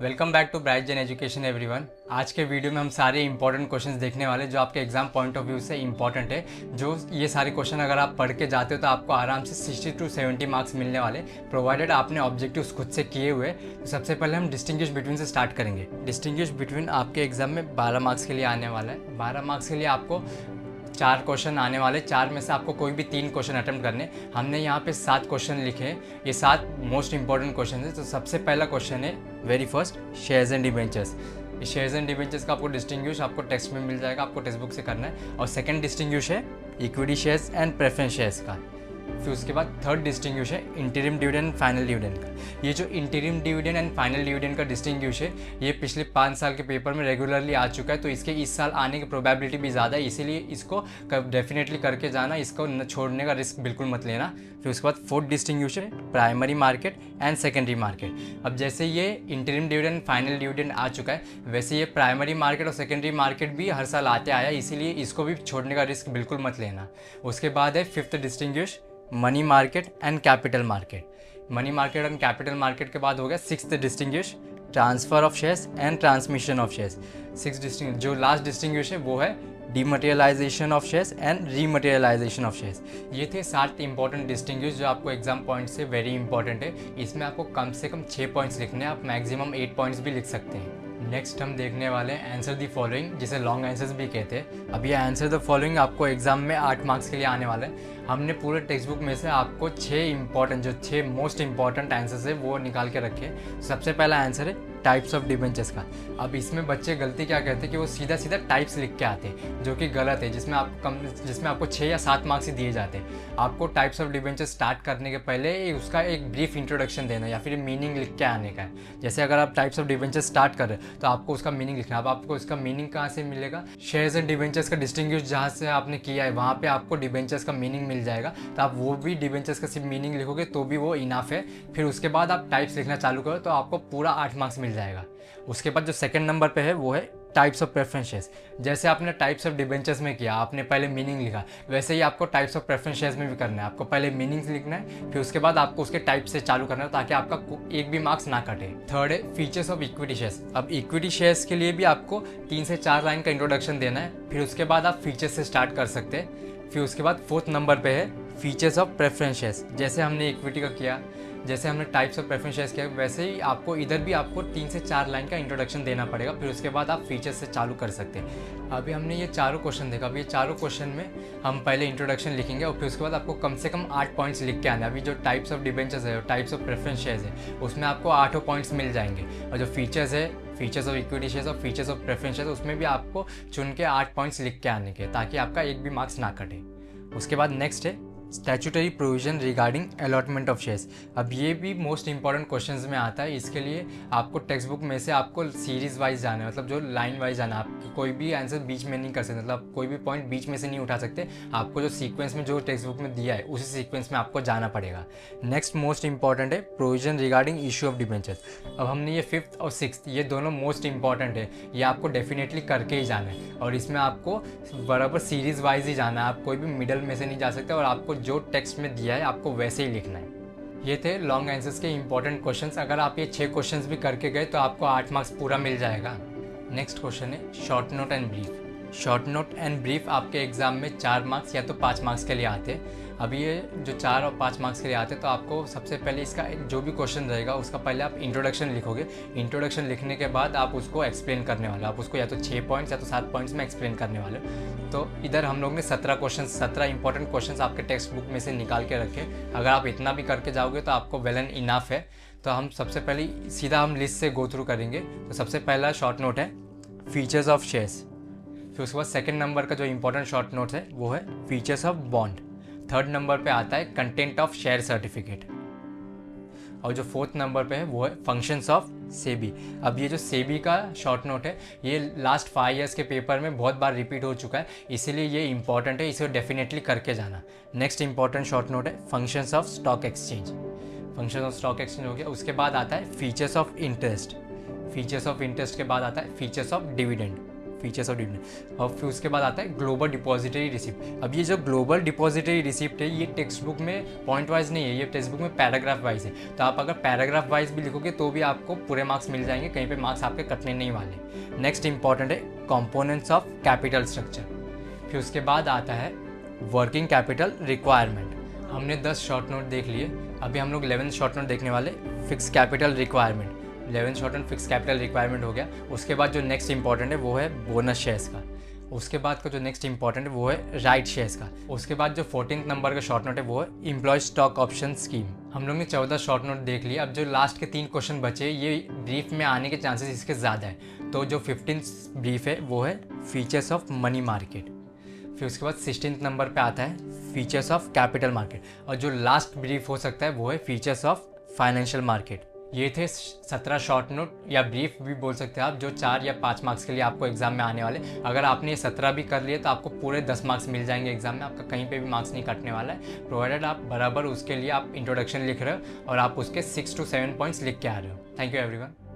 Welcome back to Bright Gen Education everyone. आज के video में हम सारे इंपॉर्टेंट क्वेश्चंस देखने वाले जो आपके एग्जाम पॉइंट ऑफ व्यू से इंपॉर्टेंट है। जो ये सारे क्वेश्चन अगर आप पढ़ के जाते हो तो आपको आराम से 60 to 70 मार्क्स मिलने वाले, प्रोवाइडेड आपने ऑब्जेक्टिव्स खुद से किए हुए। तो सबसे पहले हम डिस्टिंग्विश बिटवीन से स्टार्ट करेंगे। डिस्टिंग्विश बिटवीन आपके एग्जाम में 12 मार्क्स के लिए आने वाला है। 12 मार्क्स के लिए आपको 4 क्वेश्चन आने वाले, 4 में से आपको कोई भी 3 क्वेश्चन अटेम्प्ट करने। हमने यहाँ पे 7 क्वेश्चन लिखे हैं, ये 7 मोस्ट इंपॉर्टेंट क्वेश्चन है। तो सबसे पहला क्वेश्चन है very first, shares and debentures. Shares and debentures का आपको डिस्टिंग्विश आपको टेक्स्ट में मिल जाएगा, आपको टेक्स्ट बुक से करना है। और सेकंड डिस्टिंग्विश है equity shares and preference shares का। फिर उसके बाद थर्ड डिस्टिंग्विश है interim dividend and final dividend का। ये जो interim dividend and final dividend का डिस्टिंग्विश है, ये पिछले 5 साल के पेपर में रेगुलरली आ चुका है, तो इसके इस साल आने की प्रोबेबिलिटी भी ज़्यादा है, इसीलिए इसको डेफिनेटली करके जाना, इसको छोड़ने का रिस्क बिल्कुल मत लेना। फिर उसके बाद फोर्थ डिस्टिंग्विश है primary market and secondary market. अब जैसे ये इंटरिम डिविडेंड फाइनल डिविडेंड आ चुका है, वैसे ये प्राइमरी मार्केट और सेकेंडरी मार्केट भी हर साल आते आया, इसीलिए इसको भी छोड़ने का रिस्क बिल्कुल मत लेना। उसके बाद है fifth distinguish money market and capital market. Money market and capital market के बाद हो गया sixth distinguish transfer of shares and transmission of shares. Six distinguish जो लास्ट डिस्टिंग्विश है वो है dematerialisation of shares and rematerialisation of shares. ये थे 7 इंपॉर्टेंट डिस्टिंग्विश जो आपको एग्जाम पॉइंट से वेरी इंपॉर्टेंट है। इसमें आपको कम से कम 6 पॉइंट्स लिखने हैं, आप मैक्सिमम 8 पॉइंट्स भी लिख सकते हैं। नेक्स्ट हम देखने वाले हैं आंसर द फॉलोइंग, जिसे लॉन्ग आंसर्स भी कहते हैं। अब ये आंसर द फॉलोइंग आपको एग्जाम में 8 मार्क्स के लिए आने वाला है। हमने पूरे टेक्स्ट बुक में से आपको 6 इंपॉर्टेंट, जो 6 मोस्ट इंपॉर्टेंट आंसर्स है वो निकाल के रखे। सबसे पहला आंसर है टाइप्स ऑफ डिबेंचर्स का। अब इसमें बच्चे गलती क्या करते हैं कि वो सीधा सीधा टाइप्स लिख के आते हैं, जो कि गलत है, जिसमें आपको 6 या 7 मार्क्स ही दिए जाते हैं। आपको टाइप्स ऑफ डिबेंचर्स स्टार्ट करने के पहले उसका एक ब्रीफ इंट्रोडक्शन देना या फिर मीनिंग लिख के आने का है। जैसे अगर आप टाइप्स ऑफ डिबेंचर्स स्टार्ट कर रहे हैं तो आपको उसका मीनिंग लिखना है। अब आपको इसका मीनिंग कहाँ से मिलेगा? शेयर्स एंड डिबेंचर्स का डिस्टिंग्विश जहाँ से आपने किया है वहाँ पे आपको डिबेंचर्स का मीनिंग मिल जाएगा, तो आप वो भी डिबेंचर्स का सिर्फ मीनिंग लिखोगे तो भी वो इनफ है। फिर उसके बाद आप टाइप्स लिखना चालू करो तो आपको पूरा 8 मार्क्स मिल जाएगा। उसके बाद जो सेकंड नंबर पे है वो है टाइप्स ऑफ प्रेफरेंसेस। जैसे आपने टाइप्स ऑफ डिबेंचर्स में किया, आपने पहले मीनिंग लिखा, वैसे ही आपको टाइप्स ऑफ प्रेफरेंसेस में भी करना है। आपको पहले मीनिंग्स लिखना है, फिर उसके बाद आपको उसके टाइप से चालू करना है ताकि आपका एक भी मार्क्स ना कटे। थर्ड है फीचर्स ऑफ इक्विटी शेयर्स। अब इक्विटी शेयर्स के लिए भी आपको 3 से 4 लाइन का इंट्रोडक्शन देना है, फिर उसके बाद आप फीचर्स से स्टार्ट कर सकते हैं। फिर उसके बाद फोर्थ नंबर पे है फीचर्स ऑफ प्रेफरेंस शेयर्स। जैसे हमने इक्विटी का किया, जैसे हमने टाइप्स ऑफ प्रेफरेंस शेयर्स किया, वैसे ही आपको इधर भी आपको 3 से 4 लाइन का इंट्रोडक्शन देना पड़ेगा, फिर उसके बाद आप फीचर्स से चालू कर सकते हैं। अभी हमने ये चारों क्वेश्चन देखा। अभी ये चारों क्वेश्चन में हम पहले इंट्रोडक्शन लिखेंगे और फिर उसके बाद आपको कम से कम 8 पॉइंट्स लिख के आना है। अभी जो टाइप्स ऑफ डिबेंचर्स है, टाइप्स ऑफ प्रेफरेंस शेयर्स है, उसमें आपको 8 पॉइंट्स मिल जाएंगे। और जो फीचर्स है, फीचर्स ऑफ इक्विटी शेयर्स और फीचर्स ऑफ प्रेफरेंस शेयर्स, उसमें भी आपको चुन के 8 पॉइंट्स लिख के आने के, ताकि आपका एक भी मार्क्स ना कटे। उसके बाद नेक्स्ट है statutory provision regarding allotment of shares. अब ये भी मोस्ट इंपॉर्टेंट क्वेश्चंस में आता है। इसके लिए आपको टेक्स्ट बुक में से आपको सीरीज वाइज जाना है, मतलब जो लाइन वाइज जाना है। आप कोई भी आंसर बीच में नहीं कर सकते, मतलब कोई भी पॉइंट बीच में से नहीं उठा सकते। आपको जो सीक्वेंस में जो टेक्स्ट बुक में दिया है उसी सीक्वेंस में आपको जाना पड़ेगा। नेक्स्ट मोस्ट इंपॉर्टेंट है provision regarding issue of debentures. अब हमने ये 5th और 6th, ये दोनों मोस्ट इंपॉर्टेंट है, ये आपको डेफिनेटली करके ही जाना है। और इसमें आपको बराबर सीरीज वाइज ही जाना है, आप कोई भी मिडल में से नहीं जा सकते। और आपको जो टेक्स्ट में दिया है आपको वैसे ही लिखना है। ये थे लॉन्ग आंसर्स के इंपॉर्टेंट क्वेश्चंस। अगर आप ये 6 क्वेश्चंस भी करके गए तो आपको 8 मार्क्स पूरा मिल जाएगा। नेक्स्ट क्वेश्चन है short note and brief. Short note and brief आपके एग्जाम में 4 मार्क्स या तो 5 मार्क्स के लिए आते हैं। अभी ये जो 4 और 5 मार्क्स के लिए आते हैं, तो आपको सबसे पहले इसका जो भी क्वेश्चन रहेगा उसका पहले आप इंट्रोडक्शन लिखोगे। इंट्रोडक्शन लिखने के बाद आप उसको एक्सप्लेन करने वाले हो। आप उसको या तो 6 पॉइंट्स या तो 7 पॉइंट्स में एक्सप्लेन करने वाले हो। तो इधर हम लोग ने 17 इंपॉर्टेंट क्वेश्चन आपके टेक्स्ट बुक में से निकाल के रखे। अगर आप इतना भी करके जाओगे तो आपको वेल एंड इनफ है। तो हम सबसे पहले सीधा हम लिस्ट से गो थ्रू करेंगे। तो सबसे पहला शॉर्ट नोट है फीचर्स ऑफ शेयर्स। फिर उसके बाद सेकंड नंबर का जो इंपॉर्टेंट शॉर्ट नोट है वो है features of bond. Third number पे आता है कंटेंट ऑफ शेयर सर्टिफिकेट। और जो फोर्थ नंबर पे है वो है फंक्शंस ऑफ सेबी। अब ये जो सेबी का शॉर्ट नोट है, ये लास्ट 5 ईयर्स के पेपर में बहुत बार रिपीट हो चुका है, इसीलिए ये इंपॉर्टेंट है, इसे डेफिनेटली करके जाना। नेक्स्ट इंपॉर्टेंट शॉर्ट नोट है functions of stock exchange. Function of stock exchange हो गया। उसके बाद आता है features of interest. Features of interest के बाद आता है features of dividend. Features of dividend. और फिर उसके बाद आता है ग्लोबल डिपॉजिटरी रिसिप्ट। अब ये जो ग्लोबल डिपॉजिटरी रिसिप्ट है ये टेक्स्ट बुक में पॉइंट वाइज नहीं है, ये टेक्स्ट बुक में पैराग्राफ वाइज है। तो आप अगर पैराग्राफ वाइज भी लिखोगे तो भी आपको पूरे मार्क्स मिल जाएंगे, कहीं पे मार्क्स आपके कटने नहीं वाले। नेक्स्ट इंपॉर्टेंट है कंपोनेंट्स ऑफ कैपिटल स्ट्रक्चर। फिर उसके बाद आता है वर्किंग कैपिटल रिक्वायरमेंट। हमने 10 शॉर्ट नोट देख लिए, अभी हम लोग 11 शॉर्ट नोट देखने वाले, fix capital requirement. 11 short note fix capital requirement हो गया। उसके बाद जो नेक्स्ट इंपॉर्टेंट है वो है बोनस शेयर्स का। उसके बाद का जो नेक्स्ट इंपॉर्टेंट है वो है राइट शेयर्स का। उसके बाद जो 14th नंबर का शॉर्ट नोट है वो है एम्प्लॉय स्टॉक ऑप्शन स्कीम। हम लोग ने 14 शॉर्ट नोट देख लिए। अब जो लास्ट के 3 क्वेश्चन बचे ये ब्रीफ में आने के चांसेस इसके ज़्यादा है। तो जो 15th ब्रीफ है वो है फीचर्स ऑफ मनी मार्केट। फिर उसके बाद 16th नंबर पे आता है फीचर्स ऑफ कैपिटल मार्केट। और जो लास्ट ब्रीफ हो सकता है वो है फीचर्स ऑफ फाइनेंशियल मार्केट। ये थे 17 शॉर्ट नोट या ब्रीफ भी बोल सकते हैं आप, जो 4 या 5 मार्क्स के लिए आपको एग्जाम में आने वाले। अगर आपने ये 17 भी कर लिए तो आपको पूरे 10 मार्क्स मिल जाएंगे एग्जाम में, आपका कहीं पे भी मार्क्स नहीं कटने वाला है, प्रोवाइडेड आप बराबर उसके लिए आप इंट्रोडक्शन लिख रहे हो और आप उसके 6 to 7 पॉइंट्स लिख के आ रहे हो। Thank you everyone.